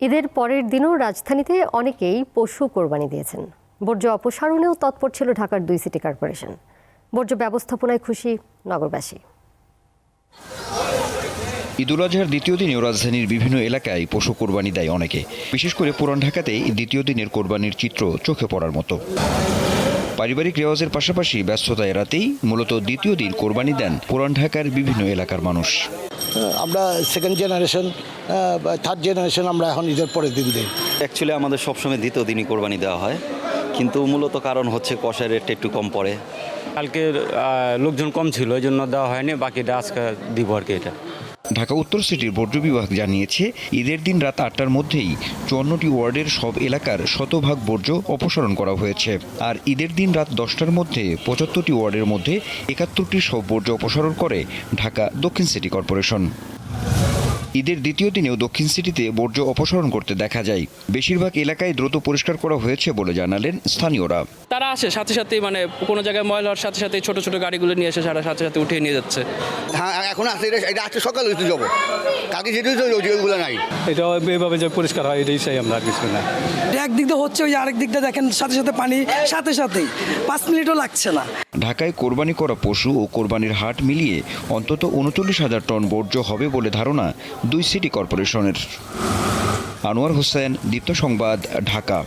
ঈদের পরের দিনও রাজধানীতে অনেকেই পশু কোরবানি দিয়েছেন। বর্জ্য অপসারণেও তৎপর ছিল ঢাকার 2 সিটি কর্পোরেশন। বর্জ্য ব্যবস্থাপনায় খুশি নগরবাসী। ঈদুল আজহার দ্বিতীয় দিনেও রাজধানীর বিভিন্ন এলাকায় পশু কোরবানি দেয় অনেকে। বিশেষ করে পুরান ঢাকাতে দ্বিতীয় দিনের কোরবানির চিত্র চোখে পড়ার মতো। পারিবারিক রেওয়াজের পাশাপাশি ব্যস্ততা এড়াতেই মূলত দ্বিতীয় দিন কোরবানি দেন পুরান ঢাকার বিভিন্ন এলাকার মানুষ। আমরা সেকেন্ড জেনারেশন বা থার্ড জেনারেশন আমরা এখন ঈদের পরের দিন দিই। অ্যাকচুয়ালি আমাদের সবসময় দ্বিতীয় দিনই কোরবানি দেওয়া হয়, কিন্তু মূলত কারণ হচ্ছে কষার রেটটা একটু কম পড়ে। কালকে লোকজন কম ছিল, এই জন্য দেওয়া হয়নি, বাকিটা আজকে দিব আর কি। এটা ঢাকা উত্তর সিটির বর্জ্য বিভাগ জানিয়েছে, ঈদের দিন রাত 8টার মধ্যেই 54টি ওয়ার্ডের সব এলাকার শতভাগ বর্জ্য অপসারণ করা হয়েছে। আর ঈদের দিন রাত 10টার মধ্যে 75টি ওয়ার্ডের মধ্যে 71টি সব বর্জ্য অপসারণ করে ঢাকা দক্ষিণ সিটি কর্পোরেশন। ঈদের দ্বিতীয় দিনেও দক্ষিণ সিটিতে বর্জ্য অপসারণ করতে দেখা যায়। বেশিরভাগ এলাকায় দ্রুত পরিষ্কার করা হয়েছে বলে জানালেন স্থানীয়রা। তারা আসে সাথে সাথে, মানে কোনো জায়গায় ময়লা হওয়ার সাথে সাথে ছোট ছোট গাড়িগুলো নিয়ে এসে সারা সাথে সাথে উঠিয়ে নিয়ে যাচ্ছে। হ্যাঁ, এখন আসলে এটা আজকে সকালে হইতে যাবো, কালকে যেটা ওইগুলো নাই। এটা এভাবে যে পরিষ্কার হয় এটাই চাই আমরা, আর কিছু না। একদিক দিয়ে হচ্ছে, ওই আরেক দিক দিয়ে দেখেন সাথে সাথে পানি সাথেই 5 মিনিটও লাগছে না। ঢাকায় কোরবানি করা পশু ও কোরবানির হাট মিলিয়ে অন্তত 39,000 টন বর্জ্য হবে বলে ধারণা 2 সিটি কর্পোরেশনের। আনোয়ার হোসেন, দীপ্ত সংবাদ, ঢাকা।